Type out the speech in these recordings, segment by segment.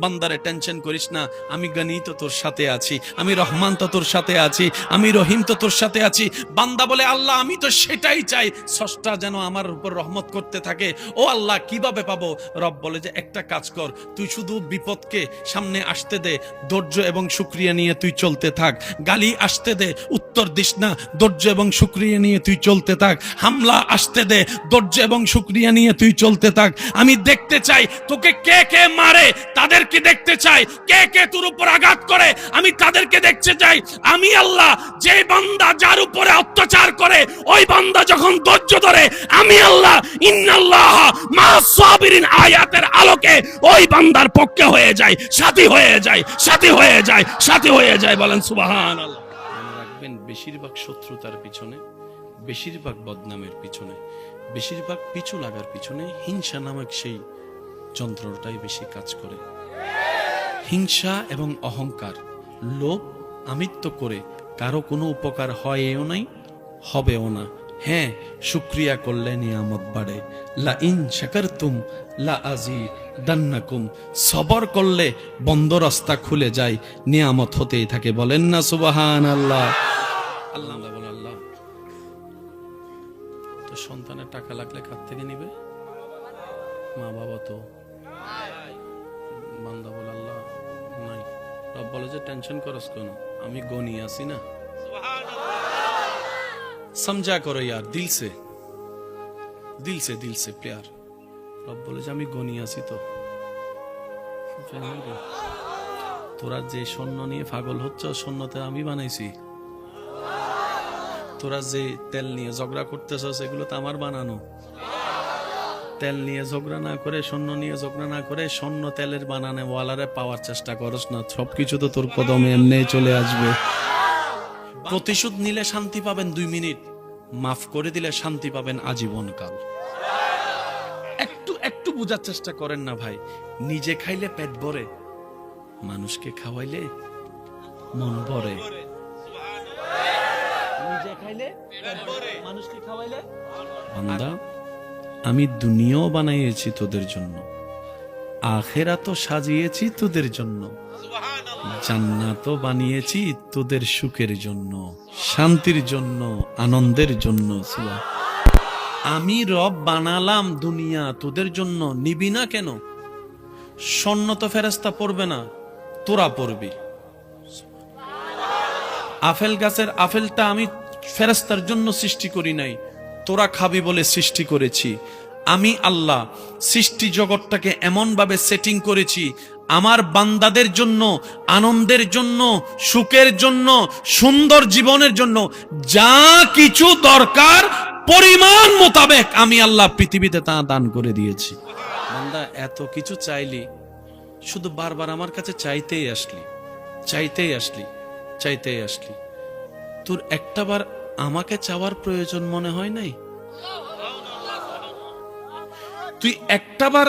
বান্দারে টেনশন করিস না, আমি গনি তো তোর সাথে আছি, আমি রহমান তো তোর সাথে আছি, আমি রহিম তো তোর সাথে আছি। বান্দা বলে আল্লাহ আমি তো সেটাই চাই, স্রষ্টা যেন আমার উপর রহমত করতে থাকে। ও আল্লাহ কিভাবে পাবো? রব বলে যে একটা কাজ কর, তুই শুধু বিপদকে সামনে আসতে দে, ধৈর্য এবং শুকরিয়া নিয়ে তুই চলতে থাক। গালি আসতে দে, উত্তর দিস না, ধৈর্য এবং শুকরিয়া নিয়ে তুই চলতে থাক। হামলা আসতে দে, ধৈর্য এবং শুকরিয়া নিয়ে তুই চলতে থাক। আমি দেখতে চাই তোকে কে কে মারে, তাদেরকে দেখতে চাই। কে কে তোর উপর আঘাত করে, আমি তাদেরকে দেখতে চাই। আমি আল্লাহ যে বান্দা যার উপরে অত্যাচার করে, ওই বান্দা যখন ধৈর্য ধরে, আমি আল্লাহ ইন্নাল্লাহ মা'আস সাবিরিন আয়াতের আলোকে ওই বান্দার পক্ষে হয়ে যায়, সাথী হয়ে যায়, সাথী হয়ে যায়, সাথী হয়ে যায়। বলেন সুবহানাল্লাহ। মনে রাখবেন, বেশিরভাগ শত্রুতার পিছনে, বেশিরভাগ বদনামের পিছনে, বেশিরভাগ পিছু লাগার পিছনে হিংসা নামক সেই যন্ত্রটাই বেশি কাজ করে। হিংসা এবং অহংকার, লোভ, আমিত্ব করে কারো কোনো উপকার হয়ও নাই, হবেও না। হ্যাঁ, শুকরিয়া করলে নিয়ামত বাড়ে। লা ইন শাকারতুম লা আযীদান্নাকুম, সবর করলে বন্ধ রাস্তা খুলে যায়, নিয়ামত হতেই থাকে। বলেন না সুবহানাল্লাহ। আল্লাহ বলে, আল্লাহ তো সন্তানের টাকা লাগলে কার থেকে নিবে? মা বাবা তো। বান্দা বলে আল্লাহ নাই। রব বলে যে টেনশন করস কেন, আমি গনি আছি না। সমঝা করো ইয়ার, দিল সে প্যার। রব বলে যে আমি গনি আছি তো। তোরা যে স্বর্ণ নিয়ে পাগল হচ্ছে, স্বর্ণতে আমি বানাইছি। তোরা যে তেল নিয়ে ঝগড়া করতেছ, সেগুলো তো আমার বানানো। তেল নিয়ে ঝগড়া না করে, স্বর্ণ নিয়ে ঝগড়া না করে, স্বর্ণ তেলের বানানে ওয়ালারে পাওয়ার চেষ্টা করস না। সবকিছু তো তোর কদমে এমনি চলে আসবে। প্রতিশোধ নিলে শান্তি পাবেন 2 মিনিট, মাফ করে দিলে শান্তি পাবেন আজীবন কাল। একটু বুঝার চেষ্টা করেন না ভাই। নিজে খাইলে পেট ভরে, মানুষকে খাওয়াইলে মন ভরে। নিজে খাইলে পেট ভরে, মানুষকে খাওয়াইলে। বান্দা, আমি দুনিয়াও বানাইয়েছি তোদের জন্য, আখিরাতও সাজিয়েছি তোদের জন্য, জান্নাতও বানিয়েছি তোদের সুখের জন্য, শান্তির জন্য, আনন্দের জন্য। আমি রব বানালাম দুনিয়া তোদের জন্য, নিবি না কেন? স্বর্ণ তো ফেরেশতা পড়বে না, তোরা পড়বি। আপেল গাছের আপেলটা আমি ফেরেশতার জন্য সৃষ্টি করি নাই, তোরা খাবি বলে সৃষ্টি করেছি। আমি আল্লাহ সৃষ্টি জগৎটাকে এমন ভাবে সেটিং করেছি, আমার বান্দাদের জন্য, আনন্দের জন্য, সুখের জন্য, সুন্দর জীবনের জন্য যা কিছু দরকার পরিমাণ মোতাবেক আমি আল্লাহ পৃথিবীতে তা দান করে দিয়েছি। বান্দা এত কিছু চাইলি, শুধু বারবার আমার কাছে চাইতেই আসলি। তোর একটাবার আমাকে চাওয়ার প্রয়োজন মনে হয় নাই? তুই একটাবার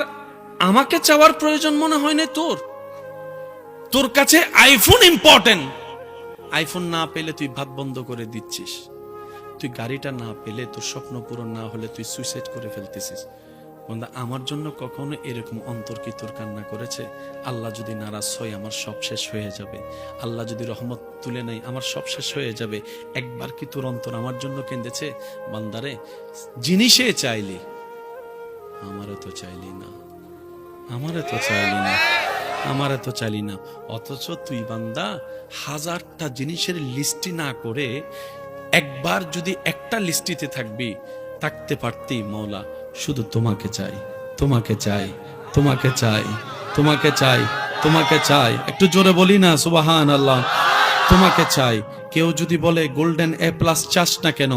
আমাকে চাওয়ার প্রয়োজন মনে হয় না তোর কাছে আইফোন ইম্পর্টেন্ট। আইফোন না পেলে তুই ভাত বন্ধ করে দিচ্ছিস। তুই গাড়িটা না পেলে, তোর স্বপ্ন পূরণ না হলে তুই সুইসাইড করে ফেলতেছিস। বন্ধা, আমার জন্য কখনো এরকম অন্তর কি তোর কান্না করেছে? আল্লাহ যদি নারাজ হয় আমার সব শেষ হয়ে যাবে, আল্লাহ যদি রহমত তুলে নেয় আমার সব শেষ হয়ে যাবে। একবার কি তোর অন্তর আমার জন্য কেঁদেছে? বান্দারে, জিনিসে চাইলি, আমারে তো চাইলি না। অথচ তুই বান্দা হাজারটা জিনিসের লিস্টি না করে একবার যদি একটা লিস্টিতে থাকতে পারতি, মওলা শুধু তোমাকে চাই। একটু জোরে বলি না সুবহানাল্লাহ। তোমাকে চাই। কেউ যদি বলে গোল্ডেন A+ চাস না কেন,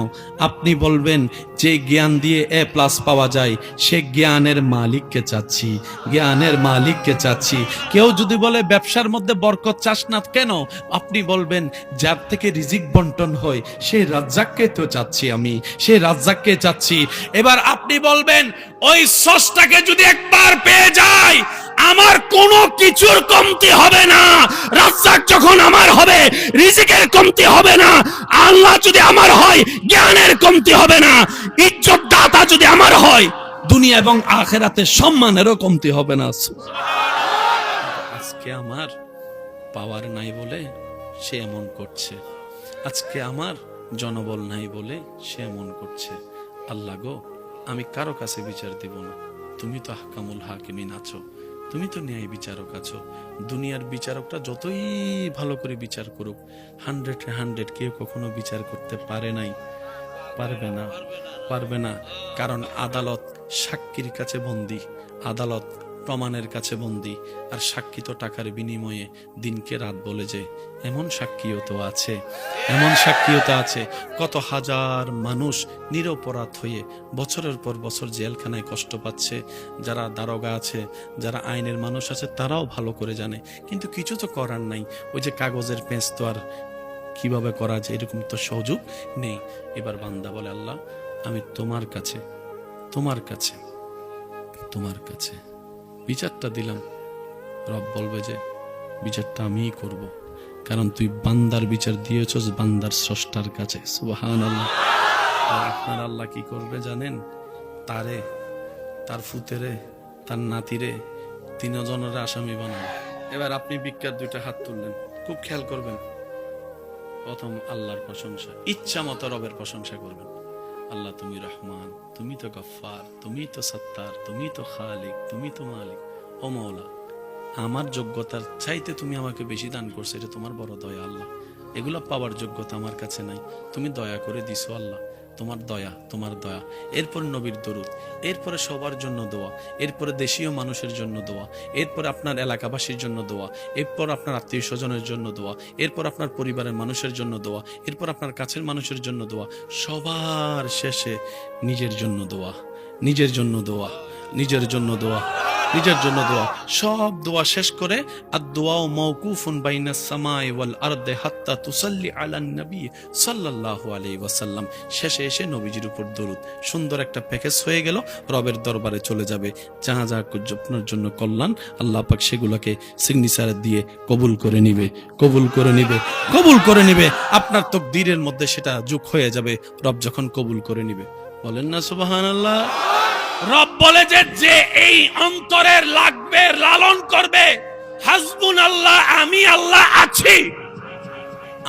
আপনি বলবেন যে জ্ঞান দিয়ে A+ পাওয়া যায় সে জ্ঞানের মালিককে চাচ্ছি। কেউ যদি বলে ব্যবসার মধ্যে বরকত চাস না কেন, আপনি বলবেন যার থেকে রিজিক বন্টন হয় সেই রাজ্জাককে তো চাচ্ছি, আমি সেই রাজ্জাককে চাচ্ছি। এবার আপনি বলবেন ওই স্রষ্টাকে যদি একবার পেয়ে যাই আমার কোনো কিছুর কমতি হবে না। রাজ্জাক যখন আমার হবে, রিজিকের কমতি হবে না। আল্লাহ যদি আমার হয়, জ্ঞানের কমতি হবে না। ইজ্জত দাতা যদি আমার হয়, দুনিয়া এবং আখিরাতে সম্মানেরও কমতি হবে না। আজকে আমার পাওয়ার নাই বলে সে এমন করছে, আজকে আমার জনবল নাই বলে সে এমন করছে। আল্লাহ গো, আমি কারো কাছে বিচার দিব না, তুমি তো আহকামুল হাকিমিন আছো, তুমি তো ন্যায় বিচারক আছো। দুনিয়ার বিচারকরা যতই ভালো করে বিচার করুক, 100 কেউ কখনো বিচার করতে পারে নাই, পারবে না। কারণ আদালত সাক্ষীর কাছে বন্দী, আদালত প্রমাণের কাছে বন্দী, আর সাক্ষী তো টাকার বিনিময়ে দিনকে রাত বলে যে এমন সাক্ষীও তো আছে। কত হাজার মানুষ নিরপরাধ হয়ে বছরের পর বছর জেলখানায় কষ্ট পাচ্ছে। যারা দারোগা আছে, যারা আইনের মানুষ আছে, তারাও ভালো করে জানে, কিন্তু কিছু তো করার নাই। ওই যে কাগজের পেঁচ তো আর কিভাবে করা যায় এরকম তো সুযোগ নেই। এবার বান্দা বলে, আল্লাহ আমি তোমার কাছে বিচারটা দিলাম। রব বলবে যে বিচারটা আমিই করব, কারণ তুই বান্দার বিচার দিয়েছস বান্দার স্রষ্টার কাছে। সুবহানাল্লাহ। আর আপনার আল্লাহ কি করবে জানেন? তারে, তার ফুতেরে, তার নাতিরে, তিনজনের আসামি বানাবে। এবার আপনি বিখ্যাত দুইটা হাত তুললেন, খুব খেয়াল করবেন। প্রথম আল্লাহর প্রশংসা, ইচ্ছা মতো রবের প্রশংসা করবেন। আল্লাহ তুমি রহমান, তুমি তো গফফার, তুমি তো সত্তার, তুমি তো খালিক, তুমি তো মালিক। ও মাওলা, আমার যোগ্যতার চাইতে তুমি আমাকে বেশি দান করছো, এটা তোমার বড় দয়া আল্লাহ। এগুলো পাওয়ার যোগ্যতা আমার কাছে নাই, তুমি দয়া করে দিছো আল্লাহ, তোমার দয়া। এরপর নবীর দরুদ, এরপরে সবার জন্য দোয়া, এরপরে দেশীয় মানুষের জন্য দোয়া, এরপরে আপনার এলাকাবাসীর জন্য দোয়া, এরপর আপনার আত্মীয় স্বজনের জন্য দোয়া, এরপর আপনার পরিবারের মানুষের জন্য দোয়া, এরপর আপনার কাছের মানুষের জন্য দোয়া, সবার শেষে নিজের জন্য দোয়া। সব দোয়া শেষ করে আদ-দুআ মাওকুফুন বাইনাস সামাই ওয়াল আরদি হাত্তা তুসাল্লি আলান নবী সাল্লাল্লাহু আলাইহি ওয়াসাল্লাম। শেষে এসে নবীজির উপর দরুদ। সুন্দর একটা প্যাকেজ হয়ে গেল, রবের দরবারে চলে যাবে। যা আপনার জন্য কল্যাণ, আল্লাহ পাক সেগুলোকে সিগনেচার দিয়ে কবুল করে নিবে। আপনার তাকদীরের মধ্যে সেটা যোগ হয়ে যাবে রব যখন কবুল করে নিবে। বলেন না সুবহানাল্লাহ। রব বলে যে এই অন্তরের লাগবে লালন করবে, হাসবুনাল্লাহ, আমি আল্লাহ আছি,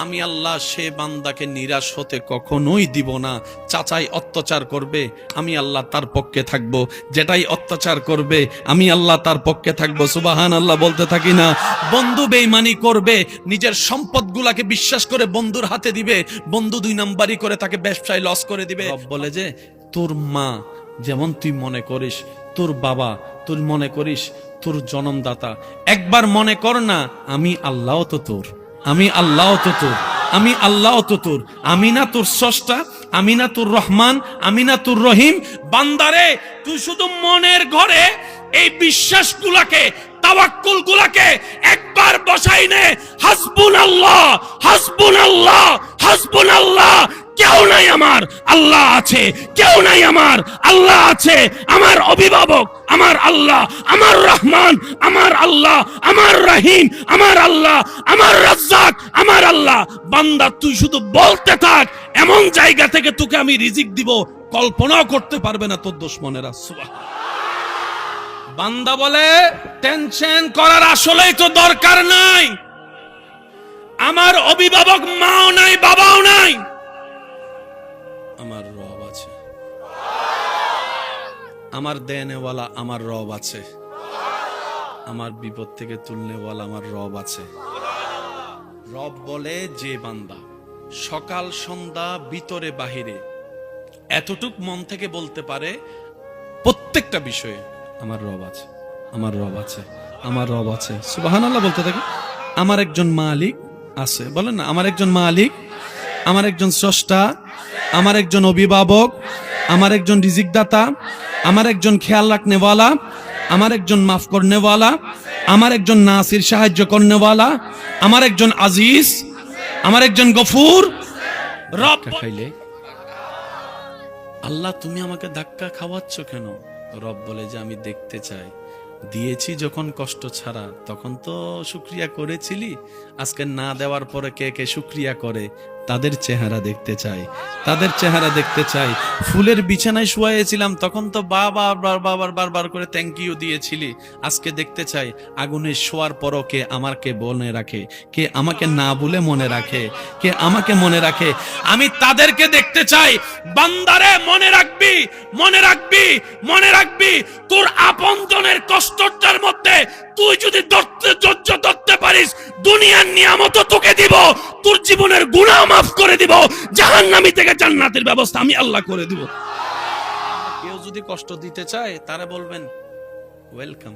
আমি আল্লাহ সে বান্দাকে নিরাশ হতে কখনোই দিব না। চাচাই অত্যাচার করবে, আমি আল্লাহ তার পক্ষে থাকব। যেটাই অত্যাচার করবে, আমি আল্লাহ তার পক্ষে থাকব। সুবহানাল্লাহ বলতে থাকি না। বন্ধু বেঈমানি করবে, নিজের সম্পদগুলাকে বিশ্বাস করে বন্ধুর হাতে দিবে, বন্ধু 2 নাম্বারি করে তাকে ব্যবসায় লস করে দিবে। রব বলে যে তোর মা যেমন তুই মনে করিস, তোর বাবা তুই মনে করিস তোর জন্মদাতা, একবার মনে কর না আমি আল্লাহ তো তোর, আমি না তোর স্রষ্টা, আমি না তোর রহমান, আমি না তোর রহিম। বান্দারে, তুই শুধু মনের ঘরে এই বিশ্বাসগুলাকে, তাওয়াক্কুলগুলাকে একবার বসাই নে। হাসবুনাল্লাহ, কেউ নাই আমার, আল্লাহ আছে। আমার অভিভাবক আমার আল্লাহ, আমার রহমান আমার আল্লাহ, আমার রহিম আমার আল্লাহ, আমার রাজ্জাক আমার আল্লাহ। বান্দা তুই শুধু বলতে থাক, এমন জায়গা থেকে তোকে আমি রিজিক দিব কল্পনাও করতে পারবে না তোর দুশমনেরা। সুবহানাল্লাহ। বান্দা বলে টেনশন করার আসলেই তো দরকার নাই। আমার অভিভাবক মাও নাই, বাবাও নাই, আমার রব আছে। আমার দেনেওয়ালা আমার রব আছে, আমার বিপদ থেকে তুলনেওয়ালা আমার রব আছে। রব বলে যে বান্দা সকাল সন্ধ্যা ভিতরে বাহিরে এতটুক মন থেকে বলতে পারে প্রত্যেকটা বিষয়ে আমার রব আছে। সুবহানাল্লাহ বলতে থাকে। আমার একজন মালিক আছে, বলেন না, আমার একজন মালিক, আমার একজন স্রষ্টা, আমার একজন অভিভাবক, আমার একজন রিজিক দাতা, আমার একজন খেয়াল রাখনেওয়ালা, আমার একজন মাফ করনেওয়ালা, আমার একজন নাসির সাহায্য করনেওয়ালা, আমার একজন আজিজ, আমার একজন গফুর। রব খাইলে আল্লাহ তুমি আমাকে ধাক্কা খাওয়াচ্ছ কেন? রব বলে যে আমি দেখতে চাই, দিয়েছি যখন কষ্ট ছাড়া তখন তো শুকরিয়া করেছিলি, আজকে না দেওয়ার পরে কে কে শুকরিয়া করে তাদের চেহারা দেখতে চাই, তাদের চেহারা দেখতে চাই। ফুলের বিছানায় শুয়েছিলাম তখন তো বারবার করে থ্যাংক ইউ দিয়েছিলি। আজকে দেখতে চাই আগুনে শোয়ার পরও কে আমাকে মনে রাখে, কে আমাকে না বলে মনে রাখে, কে আমাকে মনে রাখে। আমি তাদেরকে দেখতে চাই। বান্দারে মনে রাখবি, মনে রাখবি, মনে রাখবি, তোর আপনজনের কষ্টটার মধ্যে তুই যদি ধৈর্য ধরতে পারিস, দুনিয়ার নিয়ামত তোকে দিব, তোর জীবনের গুনাহ মাফ করে দিব, জাহান্নামী থেকে জান্নাতের ব্যবস্থা আমি আল্লাহ করে দিব। কেউ যদি কষ্ট দিতে চায় তারা বলবেন ওয়েলকাম।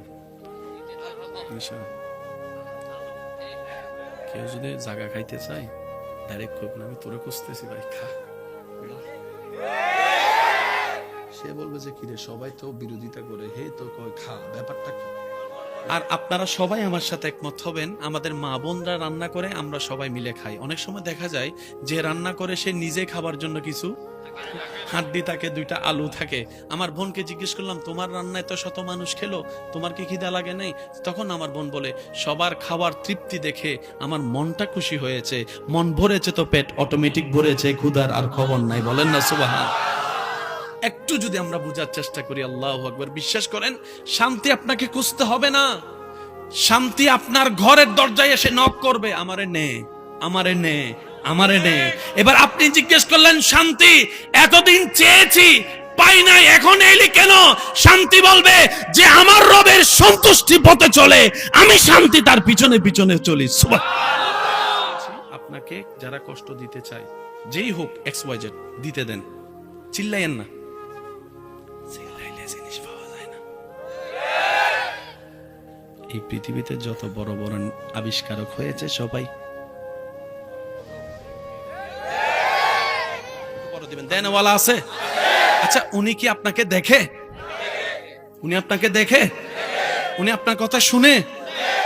কেউ যদি জায়গা খাইতে চায় ডাইরেক্ট করবেন আমি তোরে খুঁজতেছি ভাই, খা। সে বলবে যে কিরে সবাই তো বিরোধিতা করে, হে তো কয় খা, ব্যাপারটা কি? আর আপনারা সবাই আমার সাথে একমত হবেন, আমাদের মা বোনরা রান্না করে আমরা সবাই মিলে খাই। অনেক সময় দেখা যায় যে রান্না করে সে নিজে খাবার জন্য কিছু হাড্ডি থাকে, দুইটা আলু থাকে। আমার বোনকে জিজ্ঞেস করলাম তোমার রান্নায় তো শত মানুষ খেলো, তোমার কি খিদা লাগে নাই? তখন আমার বোন বলে সবার খাবার তৃপ্তি দেখে আমার মনটা খুশি হয়েছে, মন ভরেছে তো পেট অটোমেটিক ভরেছে, ক্ষুধার আর খবর নাই। বলেন না সুবহান। একটু যদি আমরা বোঝার চেষ্টা করি, আল্লাহু আকবার, বিশ্বাস করেন শান্তি আপনাকে খুঁজতে হবে না। শান্তি আপনার ঘরের দরজায় এসে নক করবে, আমারে নে, আমারে নে, আমারে নে। এবার আপনি জিজ্ঞেস করলেন শান্তি এতদিন চেয়েছি পাই নাই, এখন এলি কেন? শান্তি বলবে যে আমার রবের সন্তুষ্টি পথে চলে, আমি শান্তি তার পিছনে পিছনে চলি। আপনাকে যারা কষ্ট দিতে চায়, যেই হোক XYZ, দিতে দেন, চিল্লাইয়েন না। এই পৃথিবীতে যত বড় বড় আবিষ্কারক হয়েছে সবাই দেনওয়ালা আছে। আচ্ছা উনি কি আপনাকে দেখে? উনি আপনাকে দেখে? উনি আপনার কথা শুনে?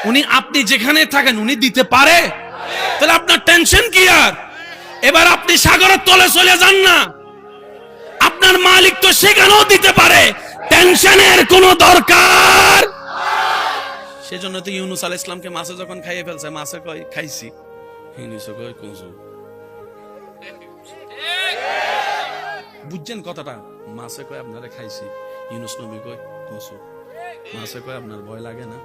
উনি আপনি যেখানে থাকেন উনি দিতে পারে? তাহলে আপনার টেনশন কি? আর এবার আপনি সাগরের তলে চলে যান না, আপনার মালিক তো সেখানেও দিতে পারে, টেনশনের কোনো দরকার। সেজন্য তো ইউনুস আলাইহিস সালামকে মাছে যখন খাইয়ে ফেলছে, মাছে কয় খাইছি, ইউনুস কয় কুঁজু। বুঝছেন কথাটা? মাছে কয় আপনারে খাইছি, ইউনুস নবী কয় কুঁজু। মাছে কয় আপনার ভয় লাগে না?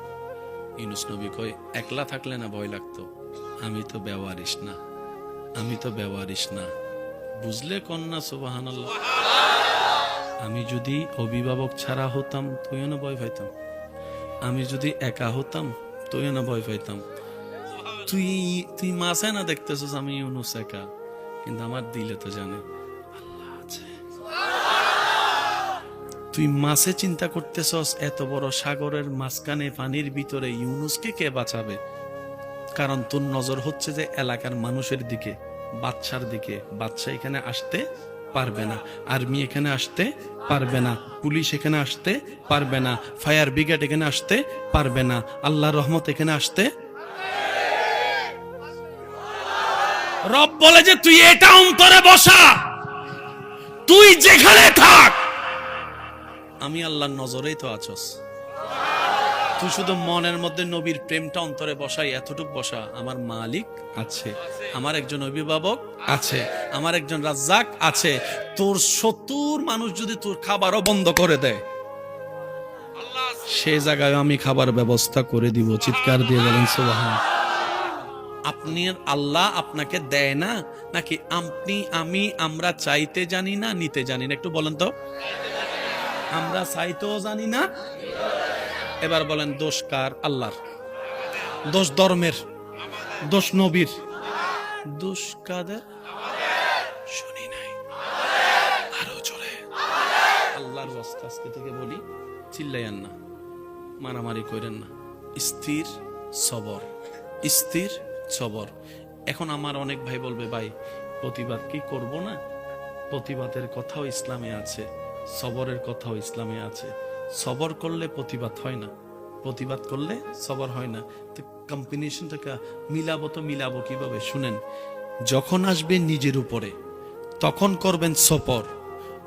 ইউনুস নবী কয় একলা থাকলে না ভয় লাগতো, আমি তো বেওয়ারিশ না, আমি তো বেওয়ারিশ না। বুঝলে কন্যা? সুবহানাল্লাহ। আমি যদি অভিভাবক ছাড়া হতাম তুইও না ভয় পাইতাম, আমি যদি একা হতাম তুইও না ভয় পাইতাম। তুই মাছে না দেখতেছিস আমি ইউনুস একা, কিন্তু আমার দিলে তো জানে আল্লাহ আছে। তুই মাছে চিন্তা করতেছস, এত বড় সাগরের মাঝখানে পানির ভিতরে ইউনুসকে কে বাঁচাবে? কারণ তোর নজর হচ্ছে যে এলাকার মানুষের দিকে, বাচ্চার দিকে। বাচ্চা এখানে আসতে পারবে না, আর্মি এখানে আসতে পারবে না, পুলিশ এখানে আসতে পারবে না, ফায়ার ব্রিগেড এখানে আসতে পারবে না, আল্লাহর রহমত এখানে আসতে। রব বলে যে তুই এটা অন্তরে বসা, তুই যেখানে থাক আমি আল্লাহর নজরেই তো আছস। তুই শুধু মনের মধ্যে নবীর প্রেমটা অন্তরে বসাই, এতটুক বসা, আমার মালিক আছে, আমার একজন অভিভাবক আছে, আমার একজন রাজ্জাক আছে। তোর 70 মানুষ যদি তোর খাবারও বন্ধ করে দেয়, সে জায়গায় আমি খাবার ব্যবস্থা করে দিব। চিৎকার দিয়ে বলেন সুবহান। আপনি আল্লাহ আপনাকে দেয় না নাকি আপনি আমি আমরা চাইতে জানি না, নিতে জানি না? একটু বলেন তো। আমরা চাইতেও জানি না। এবার বলেন দোষ কার? আল্লাহর। দোষ ধর্মের, দোষ নবীর, দোষ কাদের? শুনি নাই, আরো জোরে। আল্লাহর ওয়াস্তে আজকে থেকে বলি, চিল্লাইয়েন না, মারামারি করেন না, স্থির সবর, স্থির সবর। এখন আমার অনেক ভাই বলবে ভাই প্রতিবাদ কি করব না? প্রতিবাদের কথাও ইসলামে আছে, সবরের কথাও ইসলামে আছে। সবর করলে প্রতিবাদ হয় না, প্রতিবাদ করলে সবর হয় না। তো কম্বিনেশনটাকে মিলাবো কিভাবে? শুনেন, যখন আসবে নিজের উপরে তখন করবেন সবর,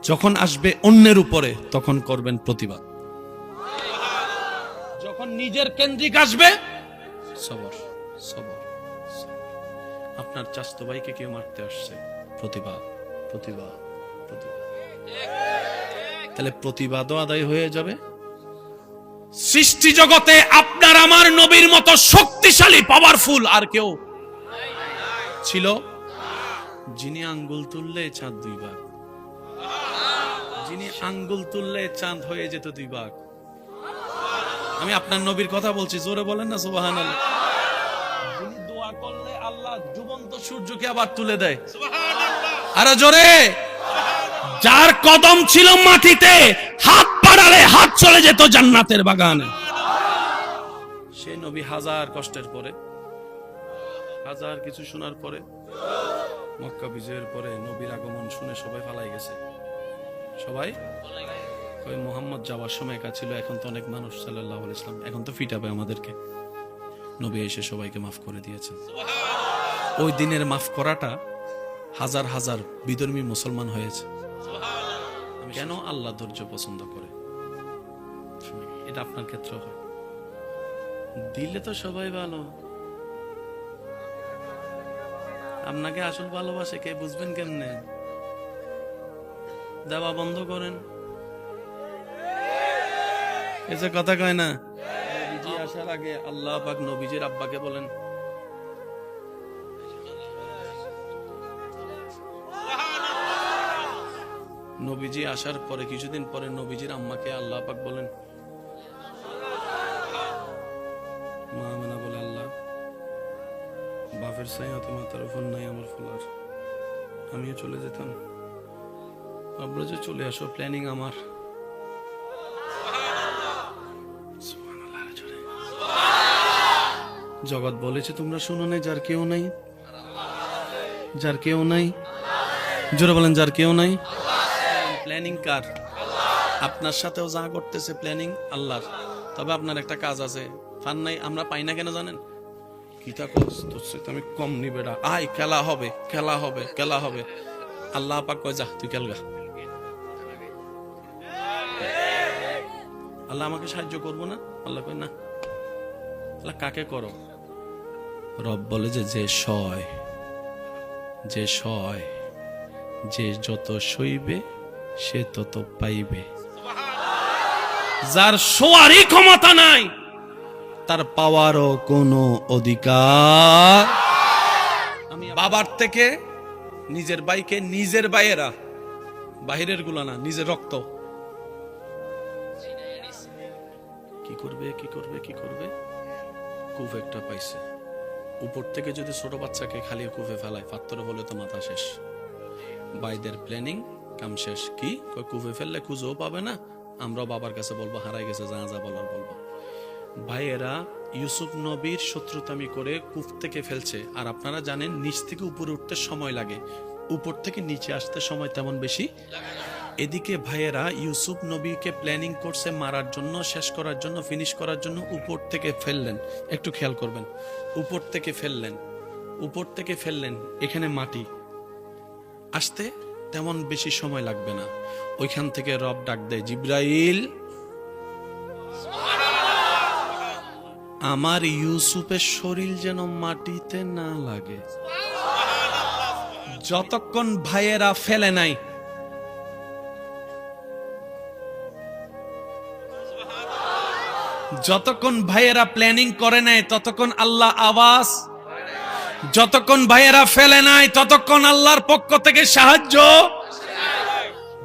যখন আসবে অন্যের উপরে তখন করবেন প্রতিবাদ। যখন নিজের কেন্দ্রিক আসবে সবর, সবর। আপনার চাচাতো ভাইকে কেউ মারতে আসছে, প্রতিবাদ প্রতিবাদ প্রতিবাদ, তাহলে প্রতিবাদও আদায় হয়ে যাবে। সৃষ্টি জগতে আপনার আমার নবীর মতো শক্তিশালী পাওয়ারফুল আর কেউ ছিল? যিনি আঙ্গুল তুললে চাঁদ 2 ভাগ, যিনি আঙ্গুল তুললে চাঁদ হয়ে যেত 2 ভাগ। আমি আপনার নবীর কথা বলছি, জোরে বলেন না সুবহানাল্লাহ। যিনি দোয়া করলে আল্লাহ ডুবন্ত সূর্যকে আবার তুলে দেয়, আরে জোরে। যার কদম ছিল মাটিতে, হাত বাড়ালে হাত চলে যেত জান্নাতের বাগানে। সে নবী হাজার কষ্টের পরে, হাজার কিছু শোনার পরে, মক্কা বিজয়ের পরে নবীর আগমন শুনে সবাই পালাই গেছে। সবাই ওই মুহাম্মদ যাওয়ার সময় একা ছিল, এখন তো অনেক মানুষ সাল্লাল্লাহু আলাইহি ওয়াসাল্লাম, এখন তো ফিটাবে আমাদেরকে। নবী এসে সবাইকে মাফ করে দিয়েছেন। ওই দিনের মাফ করাটা হাজার হাজার বিধর্মী মুসলমান হয়েছে। কেন? আল্লাহ ধৈর্য পছন্দ করে। এটা আপনার ক্ষেত্রে হয়। দিলে তো সবাই ভালো, আপনাকে আসল ভালোবাসে কে বুঝবেন কেমনে? দেওয়া বন্ধ করেন। এসে কথা কয় না, নবীজি আসার আগে আল্লাহ পাক নবীজির আব্বাকে বলেন, নবীজি আসার পরে কিছুদিন পরে নবীজির আম্মাকে আল্লাহ পাক বলেন, মা আমেনা বলে, আল্লাহ বাপের চাই হয়তো মাথার উপর নাই আমার ফলার, আমিও চলে যেতাম, আপনারা যে চলে আসো, প্ল্যানিং আমার। জগৎ বলেছে তোমরা শুনো নাই, যার কেউ নাই, যার কেউ নাই, জোরে বলেন যার কেউ নাই। প্ল্যানিং কার? আপনার সাথেও যা করতেছে প্ল্যানিং আল্লাহর। তবে আপনার একটা কাজ আছে, ফান নাই, আমরা পাই না কেন জানেন? কিতা কস তোর সাথে আমি কম নিবে না, আয় খেলা হবে, খেলা হবে, খেলা হবে। আল্লাহ পাক কয় যা তুই খেলগা। আল্লাহ আমাকে সাহায্য করবো না? আল্লাহ কয় না। আল্লাহ কাকে করো? রব বলে যে সয়, যে সয়, যে যত সইবে সে তত পাইবে। যার শোয়ারই ক্ষমতা নাই, তার পাওয়ারও কোনো অধিকার। আমি বাবার থেকে নিজের ভাইকে, নিজের ভাইয়েরা, বাহিরের গুলা না, নিজের রক্ত, কি করবে কি করবে কি করবে? কুফ একটা পাইছে, উপর থেকে যদি ছোট বাচ্চাকে খালি কুফে ফেলায়, পাত্তরে বলে তো মাথা শেষ। ভাইদের প্ল্যানিং কাম শেষ। কি কুফে ফেললে খুঁজেও পাবে না, আমরাও বাবার কাছে বলবো হারাই গেছে, যা যা বলার বলবো। ভাইয়েরা ইউসুফ নবীর শত্রুতামি করে কূপ থেকে ফেলছে, আর আপনারা জানেন নিচ থেকে উপরে উঠতে সময় লাগে, উপর থেকে নিচে আসতে সময় তেমন বেশি। এদিকে ভাইয়েরা ইউসুফ নবীকে প্ল্যানিং করছে মারার জন্য, শেষ করার জন্য, ফিনিশ করার জন্য। উপর থেকে ফেললেন, একটু খেয়াল করবেন, উপর থেকে ফেললেন, উপর থেকে ফেললেন, এখানে মাটি আসতে তেমন বেশি সময় লাগবে না। ওইখান থেকে রব ডাক দেয়, জিব্রাইল আমার ইউসুফের শরীর যেন মাটিতে না লাগে। যতক্ষণ ভাইয়েরা ফেলে নাই, যতক্ষণ ভাইয়েরা প্ল্যানিং করে নাই, ততক্ষণ আল্লাহ আওয়াজ, যতক্ষণ ভাইয়েরা ফেলে নাই, ততক্ষণ আল্লাহর পক্ষ থেকে সাহায্য।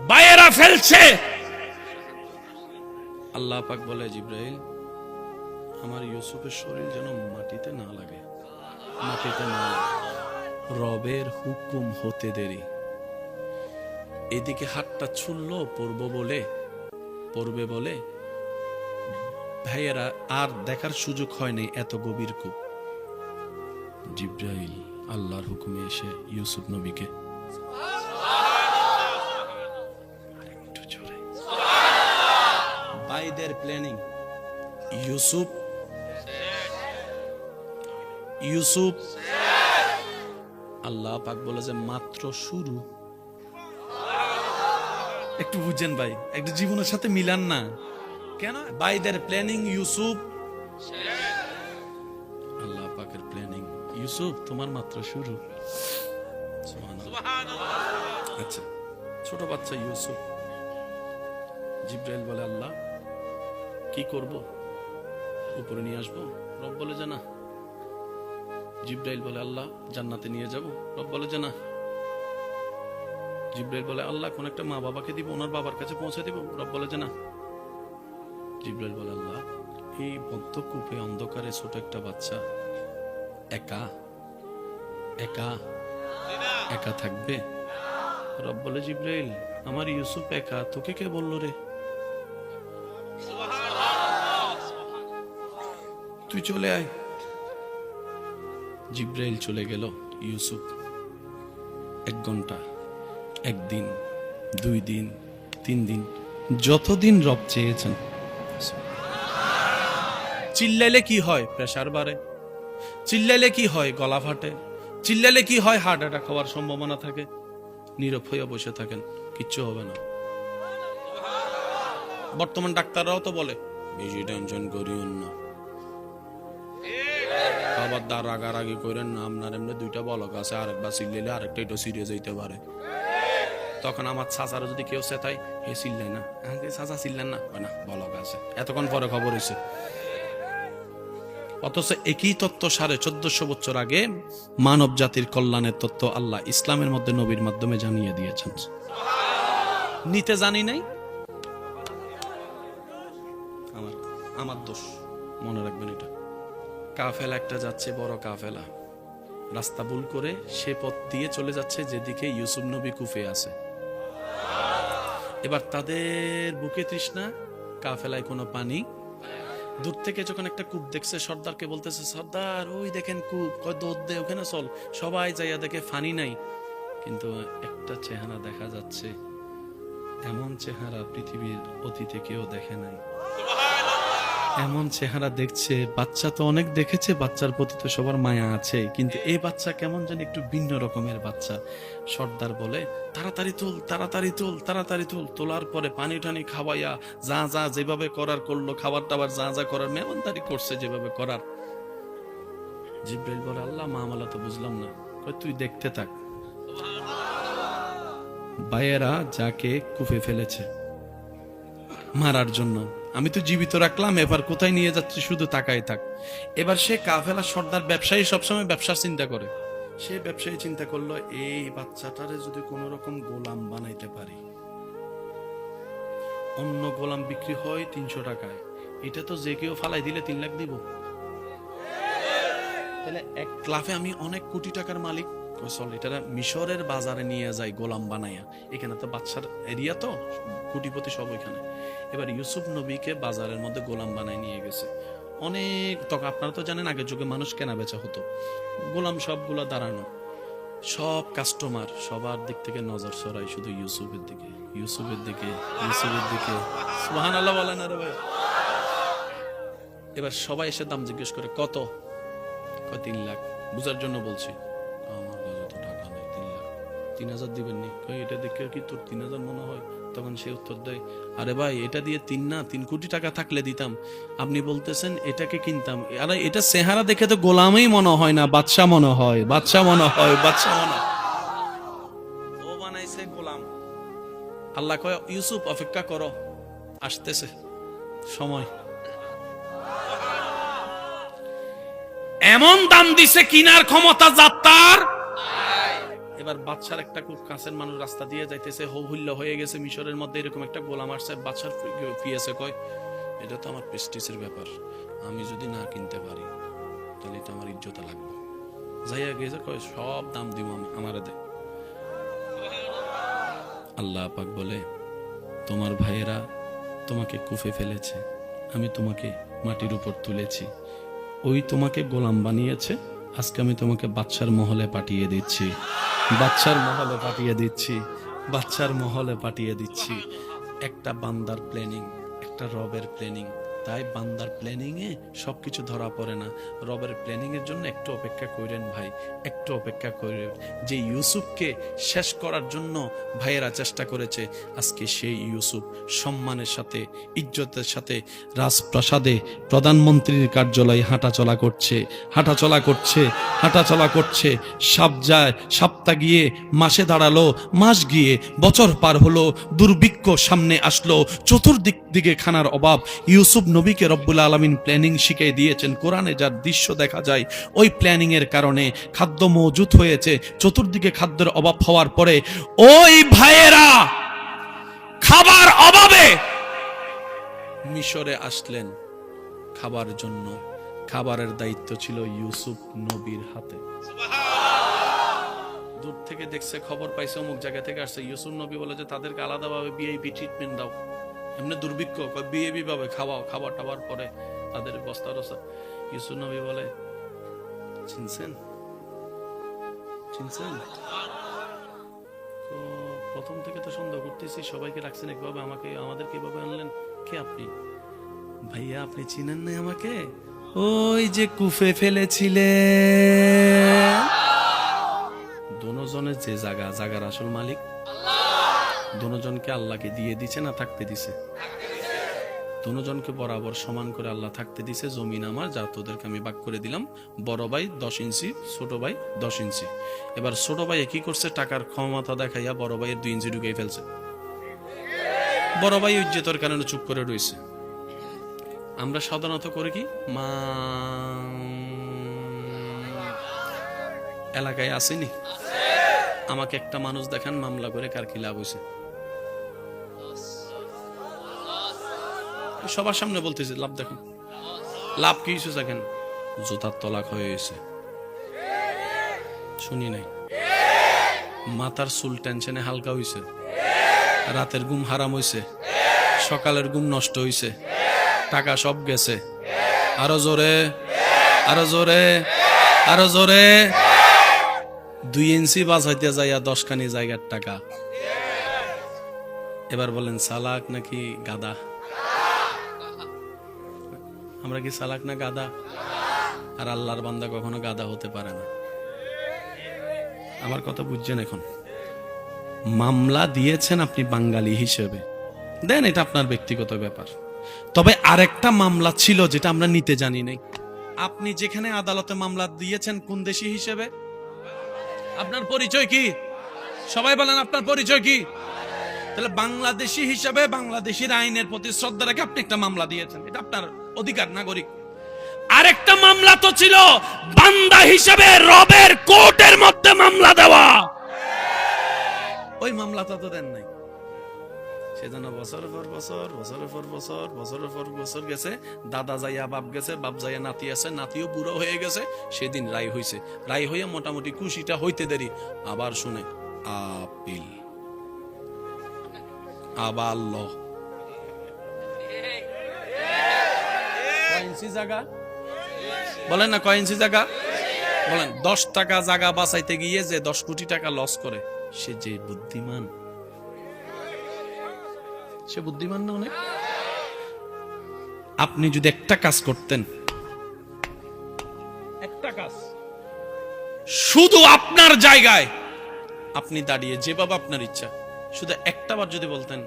ভাইয়েরা ফেলছে, আল্লাহ পাক বলে, জিব্রাইল আমার ইউসুফের শরীর যেন মাটিতে না লাগে, মাটিতে না লাগে। রবের হুকুম হতে দেরি। এদিকে হাতটা ছুড়ল পড়বে বলে ভাইয়েরা আর দেখার সুযোগ হয়নি, এত গভীর কূপ। জিব্রাইল আল্লাহর হুকুমে এসে ইউসুফ নবীকে, ভাইদের প্ল্যানিং, ইউসুফ আল্লাহ পাক বলে যে মাত্র শুরু। একটু বুঝছেন ভাই, একটু জীবনের সাথে মিলান না কেন? ভাইদের প্ল্যানিং ইউসুফ, আল্লাহ পাকের প্ল্যানিং ইউসুফ তোমার মাত্র শুরু। আচ্ছা, ছোট বাচ্চা ইউসুফ, জিব্রাইল বলে আল্লাহ কি করব, উপরে নিয়ে আসবো? রব বলে যে না। জিব্রাইল বলে আল্লাহ জান্নাতে নিয়ে যাব? রব বলে যে না। জিব্রাইল বলে আল্লাহ কোন একটা মা বাবাকে দিব, ওনার বাবার কাছে পৌঁছে দিব? রব বলে যে না। জিব্রাইল বলে আল্লাহ এই বদ্ধ কূপে অন্ধকারে ছোট একটা বাচ্চা একা একা একা থাকবে? রব বলে জিব্রাইল আমার ইউসুফ একা, তোকে কে বললো রে? তুই চলে আয়। জিব্রাইল চলে গেল। ইউসুফ 1 ঘন্টা, 1 দিন, 2 দিন, 3 দিন, যতদিন রব চেয়েছেন। চিল্লাইলে কি হয়? প্রেসার বাড়ে। চিল্লাইলে কি হয়? গলা ফাটে। চিল্লাইলে কি হয়? হার্ট অ্যাটাক হওয়ার সম্ভাবনা থাকে। নীরব হয়ে বসে থাকেন, কিচ্ছু হবে না। বর্তমান ডাক্তাররাও তো বলে বেশি টেনশন করিও না, আবার রাগারাগি করেন না, আপনার এমনি 2টা বলক আছে, আরেকবার চিল্লাইলে আরেকটা একটু সিরিয়াস হইতে পারে। তখন আমার চাচারা যদি কেউ চেতাই, এ চিল্লাই না, চাচা চিল্লেন না, না বলক আছে, এতক্ষণ পরে খবর হয়েছে। অথচ একই তত্ত্ব 1450 বছর আগে মানব জাতির কল্যাণের তত্ত্ব আল্লাহ ইসলামের মধ্যে নবীর মাধ্যমে জানিয়ে দিয়েছেন। নিতে জানি নাই, আমার দোষ, মনে রাখবেন এটা। কাফেলা একটা যাচ্ছে, বড় কাফেলা, রাস্তা ভুল করে সে পথ দিয়ে চলে যাচ্ছে যেদিকে ইউসুফ নবী কুফে আছে। এবার তাদের বুকে তৃষ্ণা, কাফেলায় কোনো পানি। দূর থেকে যখন একটা কূপ দেখছে, সর্দারকে বলতেছে সর্দার ওই দেখেন কূপ, কয় দৌড় দে ওখানে চল। সবাই যাইয়া দেখে পানি নাই, কিন্তু একটা চেহারা দেখা যাচ্ছে, এমন চেহারা পৃথিবীর অতীতে কেউ দেখে নাই। এমন চেহারা দেখছে, বাচ্চা তো অনেক দেখেছে, বাচ্চার প্রতি তো সবার মায়া আছে, কিন্তু এই বাচ্চা কেমন যেন একটু ভিন্ন রকমের বাচ্চা। সর্দার বলে তাড়াতাড়ি তুল, তাড়াতাড়ি তুল, তাড়াতাড়ি তুল। তোলার পরে পানি টানি খাওয়াইয়া যা যা যেভাবে করার করলো, খাবার টাবার যা যা করার মেহমানদারি করছে যেভাবে করার। জিব্রাইল বলে আল্লাহ মামলা তো বুঝলাম না। তুই দেখতে থাক, ভাইয়েরা যাকে কুফে ফেলেছে মারার জন্য, আমি তো জীবিত রাখলাম, এবার কোথায় নিয়ে যাচ্ছি শুধু তাকাই থাক। এবার সে কাফেলা সর্দার, ব্যবসায়ী সবসময় ব্যবসার চিন্তা করে। সে ব্যবসায়ী চিন্তা করলো এই বাচ্চাটারে যদি কোন রকম গোলাম বানাইতে পারি, অন্য গোলাম বিক্রি হয় 300 টাকায়, এটা তো যে কেউ ফালাই দিলে 3 লাখ দিব, তাহলে এক লাফে আমি অনেক কোটি টাকার মালিক। চল এটা মিশরের বাজারে নিয়ে যাই গোলাম বানাইয়া, এখানে তো বাচ্চার এরিয়া, তো কোটিপতি সব ওইখানে। এবার ইউসুফ নবীকে বাজারের মধ্যে গোলাম বানায় নিয়ে গেছে। অনেক, তখন আপনারা তো জানেন আগের যুগে মানুষ কেনা বেচা হতো, গোলাম সবগুলো দাঁড়ানো, সব কাস্টমার সবার দিক থেকে নজর সরাই শুধু ইউসুফের দিকে, ইউসুফের দিকে, ইউসুফের দিকে। সুবহানাল্লাহ বলেন আরে ভাই। এবার সবাই এসে দাম জিজ্ঞেস করে, কত? 3 লাখ। বুঝার জন্য বলছি, আমার কাছে তো টাকা নেই, 3 লাখ। 3000 দিবেন নি? এটা দেখে কি তোর 3000 মনে হয়? তখন সে উত্তর দেয়, আরে ভাই এটা দিয়ে 3 না 3 কোটি টাকা থাকলে দিতাম, আপনি বলতেছেন এটাকে কিনতাম। আরে এটা চেহারা দেখে তো গোলামই মনে হয় না, বাদশা মনে হয়, বাদশা মনে হয়, বাদশা মনে হয়। ও বানাইছে গোলাম। আল্লাহ কয় ইউসুফ অপেক্ষা করো, আসতেছে সময়। এমন দাম দিছে কিনার ক্ষমতা যাত্রার। এবার বাদশার একটা খুব কাছের মানুষ রাস্তা দিয়ে যাইতেছে, হো হুল্লা হয়ে গেছে মিশরের মধ্যে, এরকম একটা গোলাম আসছে। বাদশার ফিয়েছে, কয় এটা তো আমার প্রেস্টিজের ব্যাপার, আমি যদি না কিনতে পারি তাহলে এটা আমার ইজ্জত লাগবে। যাইয়া গেছে, কয় সব দাম দিব আমারে দে। আল্লাহ পাক বলে তোমার ভাইয়েরা তোমাকে কুফে ফেলেছে, আমি তোমাকে মাটির উপর তুলেছি, ওই তোমাকে গোলাম বানিয়েছে, আজকে আমি তোমাকে বাদশার মহলে পাঠিয়ে দিচ্ছি, বাদশার মহলে পাঠিয়ে দিচ্ছি, বাদশার মহলে পাঠিয়ে দিচ্ছি। একটা বান্দার প্ল্যানিং, একটা রবের প্ল্যানিং তাই বান্দার প্ল্যানিং এ সবকিছু ধরা পড়ে না। রবের প্ল্যানিং এর জন্য একটু অপেক্ষা করেন ভাই, একটু অপেক্ষা করেন। যে ইউসুফকে শেষ করার জন্য ভাইয়েরা চেষ্টা করেছে, আজকে সেই ইউসুফ সম্মানের সাথে, ইজ্জতের সাথে রাজপ্রাসাদে প্রধানমন্ত্রীর কার্যালয়ে হাঁটাচলা করছে, হাঁটাচলা করছে, হাঁটাচলা করছে। সপ্তাহ গিয়ে মাসে দাঁড়ালো, মাস গিয়ে বছর পার হলো, দুর্ভিক্ষ সামনে আসলো, চতুর্দিক দিকে খানার অভাব। ইউসুফ নবীকে রব্বুল আলামিন প্ল্যানিং শিখিয়ে দিয়েছেন। কোরআনে যার দৃশ্য দেখা যায়, ওই প্ল্যানিং এর কারণে খাদ্য মজুদ হয়েছে। চতুর্দিকে খাদ্যের অভাব হওয়ার পরে ওই ভাইয়েরা খাবার অভাবে মিশরে আসলেন খাবার জন্য। খাবারের দায়িত্ব ছিল ইউসুফ নবীর হাতে। দূর থেকে দেখছে, খবর পাইছে অমুক জায়গা থেকে আসছে। ইউসুফ নবী বলে যে তাদেরকে আলাদাভাবে ভিআইপি ট্রিটমেন্ট দাও। এমনি দুর্ভিক্ষ, ভিআইপি ভাবে খাওয়াও, খাবার টাবার পরে তাদের বস্তা রসা। ইউসুফ নবী বলে, চিনছেন চিনছেন তো প্রথম থেকে তো সন্দেহ করতেছি, সবাইকে রাখছেন একভাবে, আমাদেরকে এভাবে আনলেন, কে আপনি? ভাইয়া আপনি চিনেন না আমাকে? ওই যে কুফে ফেলেছিলেন। দুজনের যে জায়গার আসল মালিক দুজনকে আল্লাহকে দিয়ে দিছে না থাকতে দিছে? দুজনকে বরাবর সমান করে আল্লাহ থাকতে দিছে। জমিন আমার, যা তোদেরকে আমি ভাগ করে দিলাম। বড় ভাই 10 ইঞ্চি, ছোট ভাই 10 ইঞ্চি। এবার ছোট ভাই কি করছে, টাকার ক্ষমতা দেখাইয়া বড় ভাইয়ের 2 ইঞ্চি ঢুকাই ফেলছে। বড় ভাই ইজ্জতের কারণে চুপ করে রয়েছে। আমরা সাধারণত করি কি, মা এলাকায় আসেনি, আমাকে একটা মানুষ দেখান মামলা করে, কার কি লাভ হয়েছে? সবার সামনে বলতেছে লাভ দেখেন, লাভ কি হয়েছে দেখেন, জুতার তলাক হয়ে গেছে। শুনি নাই? মাথার চুল টেনশনে হালকা হইছে, রাতের ঘুম হারাম হইছে, সকালের ঘুম নষ্ট হইছে, টাকা সব গেছে। আরো জোরে, আরো জোরে, আরো জোরে। 2 ইঞ্চি বাঁচাইতে যাইয়া 10 খানি জায়গার টাকা। এবার বলেন চালাক নাকি গাদা? আমরা কি চালাক না গাদা? আর আল্লাহর বান্দা কখনো গাদা হতে পারে না। আমার কথা বুঝছেন? এখন মামলা দিয়েছেন আপনি বাঙালি হিসেবে, দেন, এটা আপনার ব্যক্তিগত ব্যাপার। তবে আরেকটা মামলা ছিল যেটা আমরা নিতে জানি নাই। আপনি যেখানে আদালতে মামলা দিয়েছেন কোন দেশি হিসেবে? আপনার পরিচয় কি? সবাই বলেন আপনার পরিচয় কি? তাহলে বাংলাদেশি হিসেবে বাংলাদেশের আইনের প্রতি শ্রদ্ধা রেখে আপনি একটা মামলা দিয়েছেন, এটা আপনার অধিকার, নাগরিক। আরেকটা মামলা তো ছিল বান্দা হিসেবে রবের কোর্টের মধ্যে মামলা দেওয়া। ওই মামলাটা তো দেন নাই। সেজন্য বছরের পর বছর, বছরের পর বছর, বছরের পর বছর গেছে। দাদা যাইয়া বাপ গেছে, বাপ যাইয়া নাতি আছে, নাতিও বুড়ো হয়ে গেছে। সেদিন রায় হইছে, রায় হইয়া মোটামুটি খুশিটা হইতে দেরি। আবার শুনে আপিল, আবার ল। কয় ইঞ্চি জায়গা বলেন না? কয় ইঞ্চি জায়গা বলেন? 10 টাকা জায়গা বাঁচাইতে গিয়ে যে 10 কোটি টাকা লস করে, সে যে বুদ্ধিমান, সে বুদ্ধিমান না অনেক? আপনি যদি একটা কাজ করতেন, একটা কাজ, শুধু আপনার জায়গায় আপনি দাঁড়িয়ে যেভাবে আপনার ইচ্ছা, শুধু একটা বার যদি বলতেন,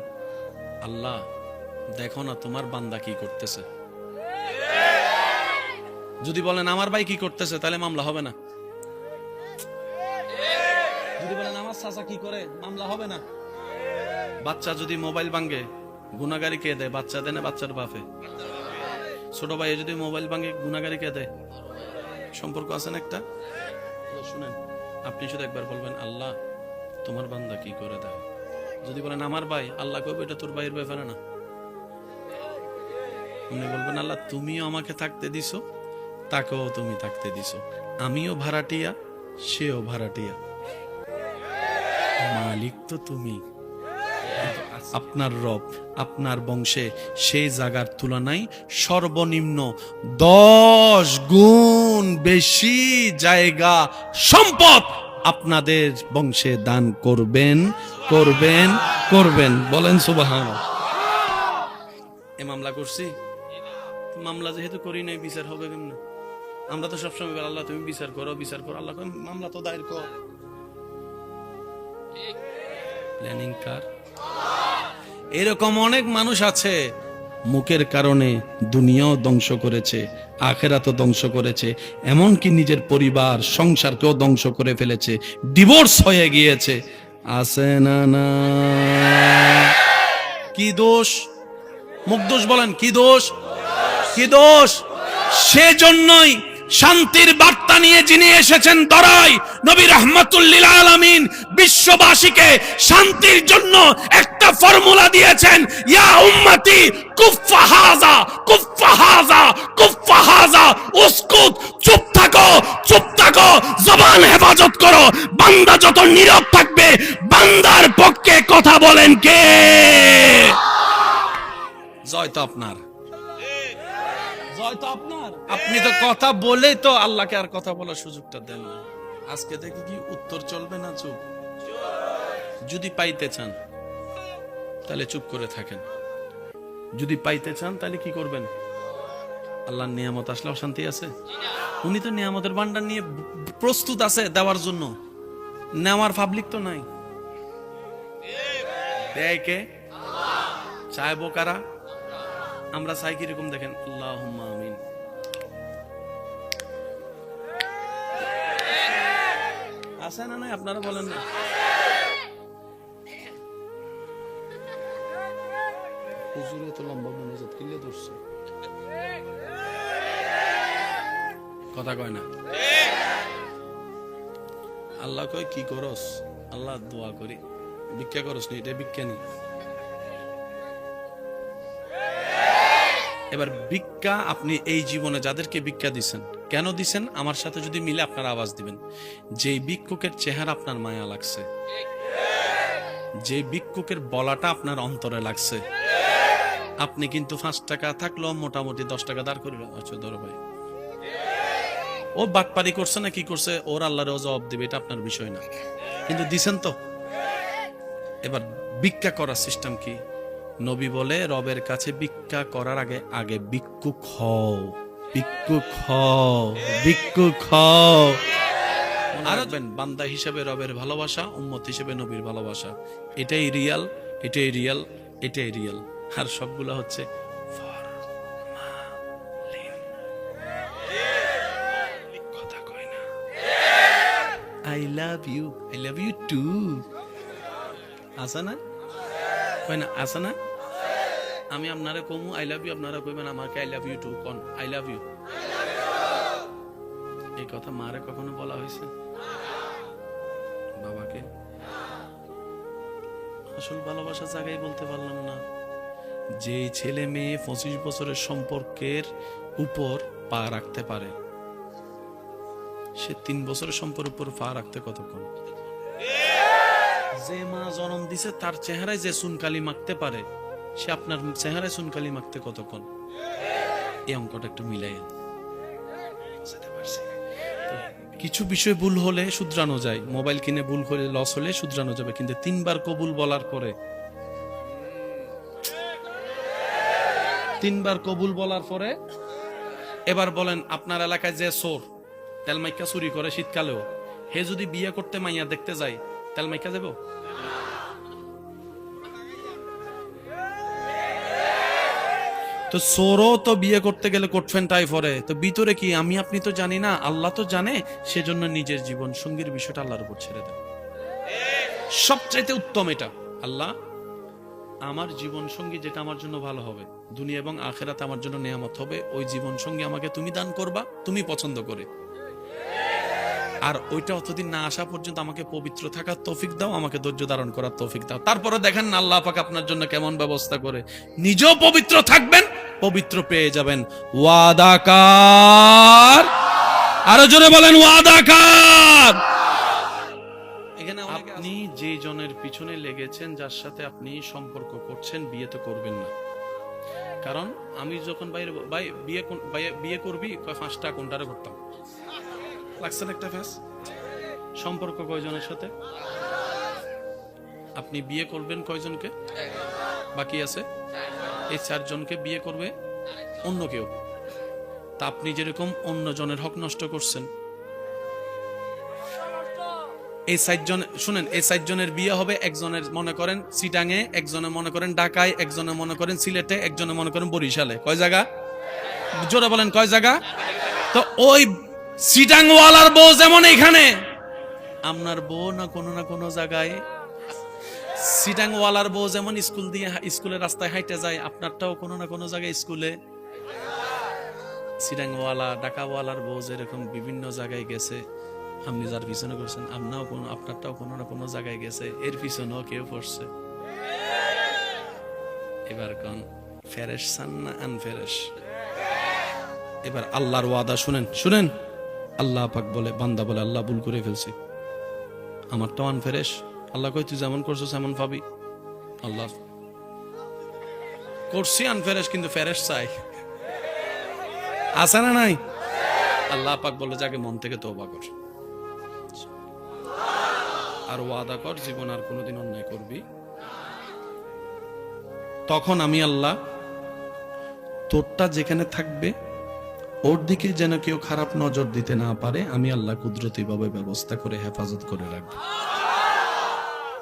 আল্লাহ দেখো না তোমার বান্দা কি করতেছে, যদি বলেন আমার ভাই কি করতেছে, তাহলে মামলা হবে না। যদি বলেন আমার চাচা কি করে, মামলা হবে না। বাচ্চা যদি মোবাইল ভাঙে, গুনাহগারি কে দেয়? বাচ্চা দেয় না বাচ্চার বাপে? ছোট ভাই যদি মোবাইল ভাঙে, গুনাহগারি কে দেয়? সম্পর্ক আছে না একটা? শুনেন, আপনি শুধু একবার বলবেন আল্লাহ তোমার বান্দা কি করে দেয়। যদি বলেন আমার ভাই, আল্লাহ কইবে এটা তোর ভাইয়ের ব্যাপারে না। উনি বলবেন আল্লাহ তুমিও আমাকে থাকতে দিছো, তাকেও তুমি থাকতে দিছো, আমিও ভাড়াটিয়া, সেও ভাড়াটিয়া, মালিক তো তুমি। আপনার রব আপনার বংশে সেই জায়গার তুলনায় সর্বনিম্ন 10 গুণ বেশি জায়গা সম্পদ আপনাদের বংশে দান করবেন, করবেন, করবেন। বলেন সুবহানাল্লাহ। এ মামলা করছি, মামলা যেহেতু করি নাই, বিচার হবে কেমন? আমরা তো সবসময় বলি, আল্লাহ তুমি বিচার করো, বিচার করো। আল্লাহ কয়, মামলা তো দায়ের কর। প্ল্যানিং কার? এরকম অনেক মানুষ আছে, মুখের কারণে দুনিয়াও ধ্বংস করেছে, আখেরাতও ধ্বংস করেছে, এমনকি নিজের পরিবার সংসারকেও ধ্বংস করে ফেলেছে, ডিভোর্স হয়ে গিয়েছে। আছে না? না, কি দোষ? মুখ দোষ বলেন, কি দোষ? কি দোষ? সেজন্যই শান্তির বার্তা নিয়ে যিনি এসেছেন দরাই, নবী রাহমাতুল লিল আলামিন, বিশ্ববাসীকে শান্তির জন্য একটা ফর্মুলা দিয়েছেন, ইয়া উম্মতি কুফা হাযা কুফা হাযা কুফা হাযা, উসকুত, চুপ থাকো, চুপ থাকো, জবান হেফাজত করো। বান্দা যত নীরব থাকবে, বান্দার পক্ষে কথা বলেন কে? জয় তো আপনার, জয় তো আপনার। আপনি তো কথা বলে তো আল্লাহকে আর কথা বলার সুযোগটা দেন না। আজকে দেখি কি উত্তর চলবে না চুপ? যদি পাইতে চান তাহলে চুপ করে থাকেন, যদি পাইতে চান তাহলে কি করবেন? আল্লাহর নিয়ামত আসলে অশান্তি আছে? উনি তো নিয়ামতের ভান্ডার নিয়ে প্রস্তুত আছে দেওয়ার জন্য, নেওয়ার পাবলিক তো নাই। দেয় কে? চাইবো কারা? আমরা চাই কিরকম দেখেন, আল্লাহুম্মা আমিন। আছে না? নাই? আপনারা বলেন না। হুজুরে তো লম্বা মনোজাত কিলে ধরছে, কথা কয় না। আল্লাহ কয় কি করস? আল্লাহ দোয়া করি। ভিক্ষা করস নি? এটা ভিক্ষা নি। এবার ভিক্ষা আপনি এই জীবনে যাদেরকে ভিক্ষা দিছেন, কেন দিছেন? আমার সাথে যদি মিলে আপনারা আওয়াজ দিবেন, যে ভিক্ষুকের চেহারা আপনার মায়া লাগছে, যে ভিক্ষুকের বলাটা আপনার অন্তরে লাগছে, আপনি কিন্তু 5 টাকা থাকলেও মোটামুটি 10 টাকা দাঁড় করিল। আচ্ছা ধরো ভাই, ও বাটপারি করছে না কি করছে, ওর আল্লাহরেও জবাব দিবে, এটা আপনার বিষয় না, কিন্তু দিছেন তো। এবার ভিক্ষা করার সিস্টেম কি? নবী বলে, রবের কাছে ভিক্ষা করার আগে আগে ভিক্ষুক হও, ভিক্ষুক হও, ভিক্ষুক হও। আর বান্দা হিসেবে রবের ভালোবাসা, উম্মত হিসেবে নবীর ভালোবাসা, এটাই রিয়াল, এটাই রিয়াল, এটাই রিয়াল। আর সবগুলো হচ্ছে কথা কয় না। I love you, I love you too. আসা না? কয় না? আসা না? আমি আপনারা কমু আই লাভ ইউ, আপনারা কইবেন আমাকে আই লাভ ইউ টু। কোন আই লাভ ইউ? এই কথা মারে কখনো বলা হয়েছে? বাবাকে? আসল ভালোবাসা জায়গায় বলতে পারলাম না। যে ছেলে মেয়ে 25 বছরের সম্পর্কের উপর পা রাখতে পারে, সে 3 বছরের সম্পর্কের উপর পা রাখতে কতক্ষণ? যে মা জন্ম দিছে তার চেহারায় যে চুনকালি মাখতে পারে, সে আপনার চেহারায় চুনকালি মাখতে কতক্ষণ? এই অঙ্কটা একটু মিলাই। কিছু বিষয় ভুল হলে শুধরানো যায়, মোবাইল কিনে ভুল হলে লস হলে শুধরানো যাবে, কিন্তু 3 বার কবুল বলার পরে, 3 বার কবুল বলার পরে, এবার বলেন আপনার এলাকায় যে চোর তেলমাইকা চুরি করে শীতকালেও, হে যদি বিয়ে করতে মাইয়া দেখতে যায়, তেলমাইকা যাব? তো চোরও তো বিয়ে করতে গেলে কোট ফ্যান্টাই পরে, তো ভিতরে কি আমি আপনি তো জানি না, আল্লাহ তো জানে। সেজন্য নিজের জীবন সঙ্গীর বিষয়টা আল্লাহর উপর ছেড়ে দেন। সবচাইতে উত্তম এটা, আল্লাহ আমার জীবন সঙ্গী যেটা আমার জন্য ভালো হবে, দুনিয়া এবং আখেরাতে আমার জন্য নেয়ামত হবে, ওই জীবন সঙ্গী আমাকে তুমি দান করবা, তুমি পছন্দ করে। আর ওইটা অতদিন না আসা পর্যন্ত আমাকে পবিত্র থাকার তৌফিক দাও, আমাকে ধৈর্য ধারণ করার তৌফিক দাও। তারপরে দেখেন না আল্লাহ পাক আপনার জন্য কেমন ব্যবস্থা করে। নিজেও পবিত্র থাকবেন, পবিত্র পেয়ে যাবেন। ওয়াদাকার, আরো জোরে বলেন ওয়াদাকার। এখানে আপনি যে জনের পিছনে লেগেছেন, যার সাথে আপনি সম্পর্ক করছেন, বিয়ে তো করবেন না। কারণ আমি যখন বিয়ে করবি 5টা কোনটারে করতাম লাগছে না একটা ফেস। সম্পর্ক কয়জনের সাথে? আপনি বিয়ে করবেন কয়জনকে? বাকি আছে এই 4 জনকে বিয়ে করবে অন্য কেউ। তা আপনি যেরকম অন্য জনের হক নষ্ট করছেন, এই 60 জন শুনেন, এই 60 জনের বিয়ে হবে, একজনের মনে করেন চিটাঙে, একজনের মনে করেন ঢাকায়, একজনের মনে করেন সিলেটে, একজনের মনে করেন বরিশালে। কয় জায়গা? জোরে বলেন কয় জায়গা? তো ওই চিটাংওয়ালার বউ যেমন এখানে, আপনার বউ না কোনো জায়গায়। চিটাংওয়ালার বউ যেমন স্কুল দিয়ে স্কুলের রাস্তায় হাইটে যায়, আপনারটাও কোনো না কোনো জায়গায় স্কুলে। চিটাংওয়ালা ঢাকাওয়ালার বউ যেরকম বিভিন্ন জায়গায় গেছে, আপনি যার পিছনে করছেন আপনারটাও কোনো না কোনো জায়গায় গেছে, এর পিছনেও কেউ পড়ছে। এবার কোন ফেরেশ চান না আনফেরেশ? এবার আল্লাহর ওয়াদা শুনেন। আল্লাহ পাক বলে, বান্দা বলে, আল্লাহ ভুল করে ফেলছি, আমারটাও আনফেরেশ। আল্লাহ কই তুই যেমন করছিস এমন পাবি। আল্লাহ করছি আনফেরেশ, কিন্তু ফেরেশ চাই, আছে না নাই? আল্লাহ পাক বলে, যাকে মন থেকে তওবা কর আর ওয়াদা কর জীবন আর কোনোদিন অন্যায় করবি। তখন আমি আল্লাহ তোরটা যেখানে থাকবে ওর দিকে যেন কেউ খারাপ নজর দিতে না পারে, আমি আল্লাহ কুদরতি ভাবে ব্যবস্থা করে হেফাজত করে রাখবো।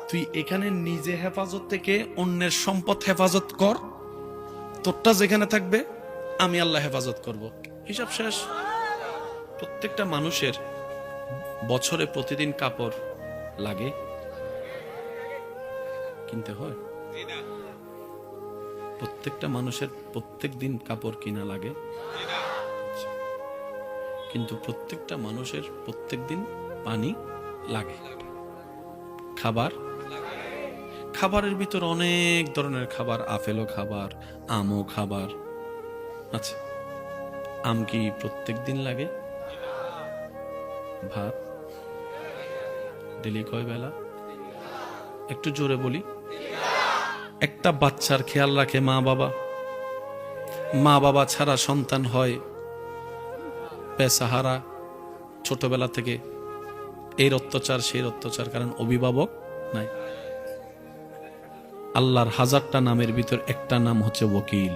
তুই এখানে নিজে হেফাজত থেকে অন্যের সম্পদ হেফাজত কর, তোরটা যেখানে থাকবে আমি আল্লাহ হেফাজত করব। হিসাব শেষ। প্রত্যেকটা মানুষের বছরে প্রতিদিন কাপড় লাগে, কিনতে হয়। প্রত্যেকটা মানুষের প্রত্যেক দিন কাপড় কিনা লাগে, কিন্তু প্রত্যেকটা মানুষের প্রত্যেক দিন পানি লাগে। খাবারের ভিতর অনেক ধরনের খাবার, আপেলও খাবার, আমও খাবার। আচ্ছা, আম কি প্রত্যেক দিন লাগে? ভাত ডেলি কয় বেলা? একটু জোরে বলি। একটা বাচ্চার খেয়াল রাখে মা বাবা ছাড়া সন্তান হয় বেসাহারা ছোটবেলা থেকে, এর অত্যাচার সেই অত্যাচার, কারণ অভিভাবক নাই। আল্লাহর 1000টা নামের ভিতর একটা নাম হচ্ছে ওয়াকিল।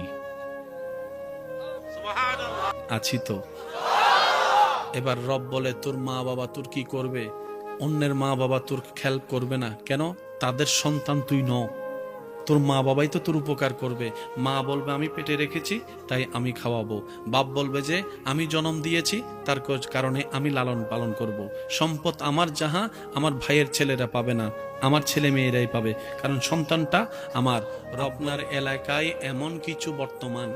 আছি তো? এবার রব বলে, তোর মা বাবা তোর কি করবে? অন্যের মা বাবা তোর খেয়াল করবে না কেন? তাদের সন্তান তুই ন, তোর মা বাবাই তো তোর উপকার করবে। মা বলবে আমি পেটে রেখেছি তাই আমি খাওয়াবো, বাপ বলবে যে আমি জন্ম দিয়েছি তার কারণে আমি লালন পালন করব। সম্পদ আমার যাহা আমার ভাইয়ের ছেলেরা পাবে না, আমার ছেলে মেয়েরাই পাবে, কারণ সন্তানটা আমার। আপনার এলাকায় এমন কিছু বর্তমান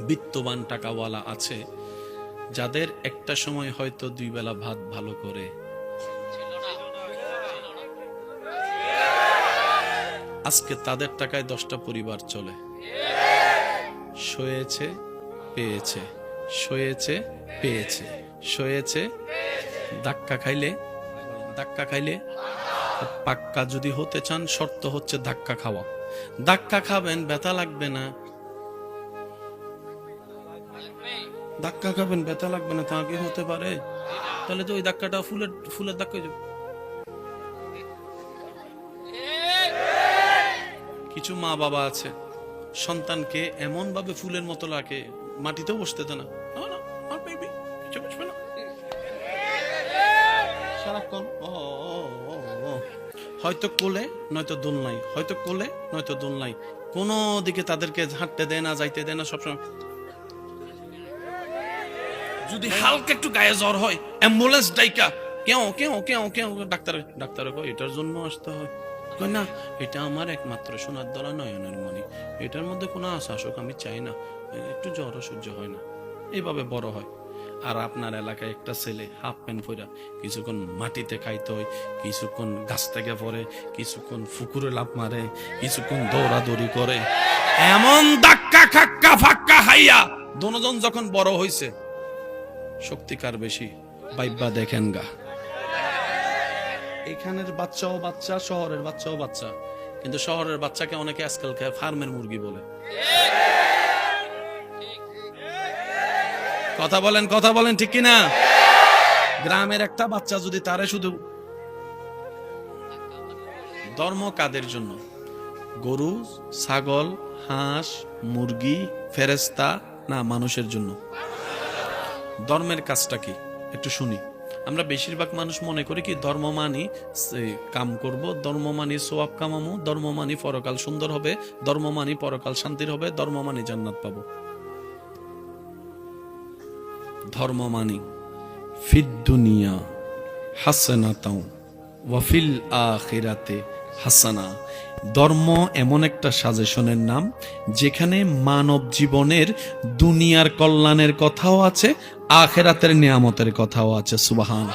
বিত্তবান টাকাওয়ালা আছে যাদের একটা সময় হয়তো 2 বেলা ভাত ভালো করে, আজকে তাদের টাকায় 10টা পরিবার চলে। শোয়েছে পেয়েছে, শোয়েছে পেয়েছে, শোয়েছে। ধাক্কা খাইলে পাক্কা যদি হতে চান, শর্ত হচ্ছে ধাক্কা খাওয়া। ধাক্কা খাবেন, ব্যথা লাগবে না। ধাক্কা খাবেন, ব্যথা লাগবে না, তা কি হতে পারে? তাহলে তো ওই ধাক্কাটা ফুলের ধাক্কা। কিছু মা বাবা আছে সন্তানকে এমন ভাবে ফুলের মতো লাগে, মাটিতেও বসতে দেয় না, সারাক্ষণ হয়তো কোলে নয়তো দোলনায়, হয়তো কোলে নয়তো দোলনায়, কোনো দিকে তাদেরকে হাঁটতে দেয় না, যাইতে দেয় না। সবসময় যদি হালকা একটু গায়ে জ্বর হয়, অ্যাম্বুলেন্স ডাইকা কেউ ডাক্তার কয় এটার জন্য আসতে হয়। কয় না, এটা আমার একমাত্র সোনার দলা নয়নের মণি, এটার মধ্যে কোনো আশা আসুক আমি চাই না, একটু জ্বর সহ্য হয় না। এইভাবে বড় হয়। আর আপনার এলাকায় একটা ছেলে হাফ প্যান্ট পরা কিছুক্ষণ মাটিতে খাইতে হয়, কিছুক্ষণ গাছ থেকে পড়ে, কিছুক্ষণ পুকুরে লাফ মারে, কিছুক্ষণ দৌড়াদৌড়ি করে, এমন ধাক্কা খাক্কা ফাক্কা হাইয়া দোনোজন যখন বড় হইছে, শক্তিকার বেশি বাইব্বা দেখেন গা। এখানের বাচ্চাও বাচ্চা, শহরের বাচ্চাও বাচ্চা, কিন্তু শহরের বাচ্চাকে অনেকে আজকাল ফার্মের মুরগি বলে। কথা বলেন ঠিক কিনা? গ্রামের একটা বাচ্চা যদি তারে শুধু ধর্ম কাদের জন্য? গরু, ছাগল, হাঁস, মুরগি, ফেরেশতা, না মানুষের জন্য? ধর্মের কাজটা কি একটু শুনি। আমরা বেশিরভাগ মানুষ মনে করি কি ধর্ম মানি কাম করব, ধর্ম মানি সোয়াব কামামু, ধর্ম মানি পরকাল সুন্দর হবে, ধর্ম মানি পরকাল শান্তির হবে, ধর্ম মানি জান্নাত পাবো। ধর্ম মানি ফিদ দুনিয়া হাসানাতাও ওয়া ফিল আখিরাতে হাসানা। ধর্ম এমন একটা সাজেশনের নাম যেখানে মানব জীবনের দুনিয়ার কল্যাণের কথাও আছে, আখিরাতের নিয়ামতের কথাও আছে। সুবহান।